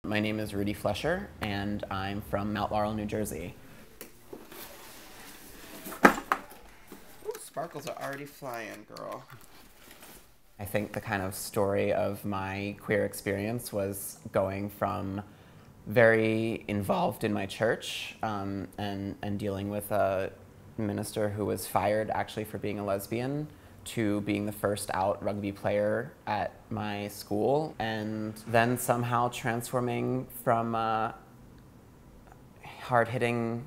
My name is Rudy Flesher, and I'm from Mount Laurel, New Jersey. Ooh, sparkles are already flying, girl. I think the kind of story of my queer experience was going from very involved in my church and dealing with a minister who was fired actually for being a lesbian, to being the first out rugby player at my school, and then somehow transforming from a hard-hitting,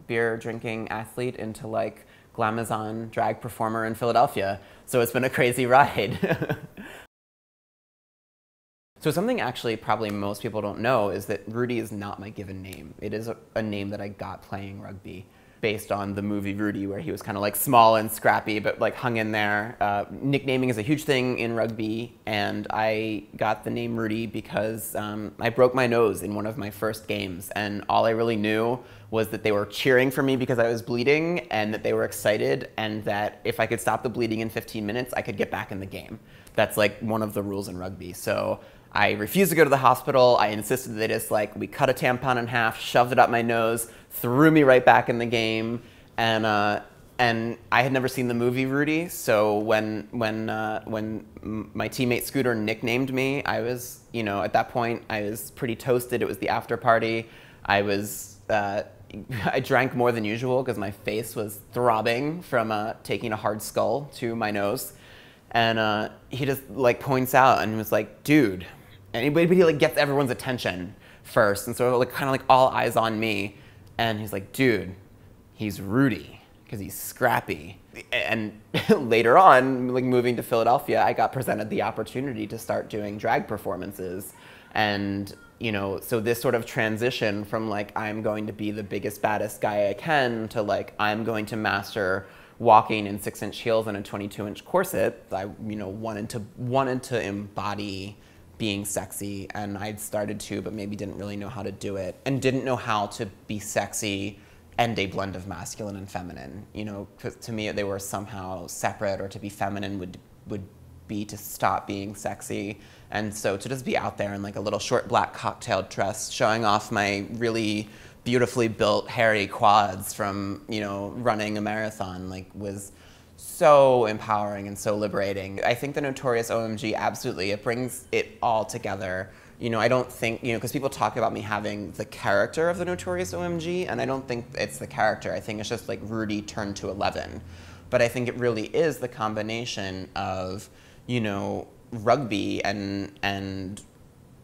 beer-drinking athlete into like glamazon drag performer in Philadelphia. So it's been a crazy ride. So something actually probably most people don't know is that Rudy is not my given name. It is a name that I got playing rugby, based on the movie Rudy, where he was kind of like small and scrappy, but like hung in there. Nicknaming is a huge thing in rugby, and I got the name Rudy because I broke my nose in one of my first games, and all I really knew was that they were cheering for me because I was bleeding, and that they were excited, and that if I could stop the bleeding in 15 minutes, I could get back in the game. That's like one of the rules in rugby. So I refused to go to the hospital. I insisted that we cut a tampon in half, shoved it up my nose, threw me right back in the game, and I had never seen the movie Rudy. So when my teammate Scooter nicknamed me, I was, at that point I was pretty toasted. It was the after party. I drank more than usual because my face was throbbing from taking a hard skull to my nose, and he just points out and was like, "Dude." But he gets everyone's attention first, and so kind of all eyes on me, and he's like, "Dude, he's Rudy because he's scrappy." And later on, moving to Philadelphia, I got presented the opportunity to start doing drag performances, and so this sort of transition from I'm going to be the biggest, baddest guy I can to I'm going to master walking in 6-inch heels and a 22-inch corset. I wanted to embody being sexy, and I'd started to, but maybe didn't really know how to do it, and didn't know how to be sexy and a blend of masculine and feminine. Because to me they were somehow separate, or to be feminine would be to stop being sexy. And so to just be out there in a little short black cocktail dress, showing off my really beautifully built hairy quads from running a marathon was so empowering and so liberating. I think the Notorious OMG, absolutely, it brings it all together. I don't think, because people talk about me having the character of the Notorious OMG, and I don't think it's the character. I think it's just Rudy turned to 11. But I think it really is the combination of, rugby and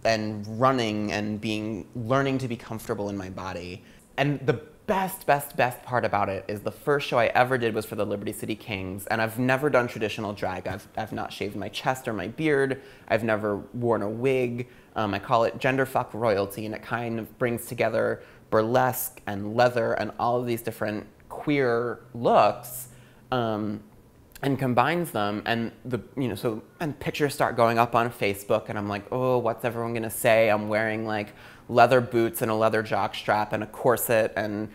running and learning to be comfortable in my body. And the best part about it is the first show I ever did was for the Liberty City Kings, and I've never done traditional drag. I've not shaved my chest or my beard. I've never worn a wig. I call it genderfuck royalty, and it kind of brings together burlesque and leather and all of these different queer looks, and combines them, and and pictures start going up on Facebook, and I'm like, oh, what's everyone gonna say? I'm wearing leather boots and a leather jock strap and a corset, and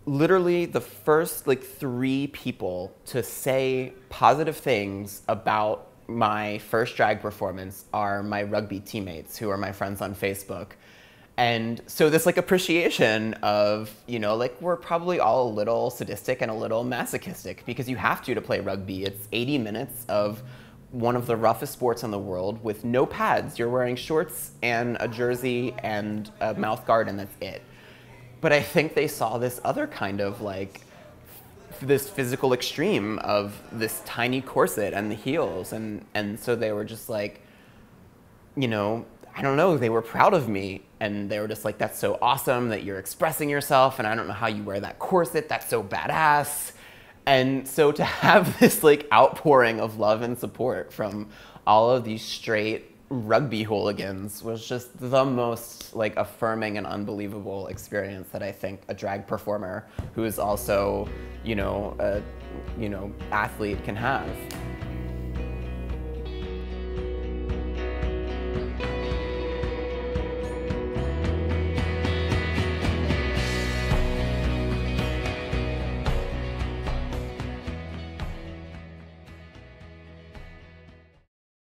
literally the first 3 people to say positive things about my first drag performance are my rugby teammates, who are my friends on Facebook. And so this appreciation of, we're probably all a little sadistic and a little masochistic, because you have to play rugby. It's 80 minutes of one of the roughest sports in the world with no pads. You're wearing shorts and a jersey and a mouth guard, and that's it. But I think they saw this other kind of this physical extreme of this tiny corset and the heels, and so they were just I don't know, they were proud of me, and they were just that's so awesome that you're expressing yourself, and I don't know how you wear that corset, that's so badass. And so to have this outpouring of love and support from all of these straight rugby hooligans was just the most affirming and unbelievable experience that I think a drag performer who is also, athlete can have.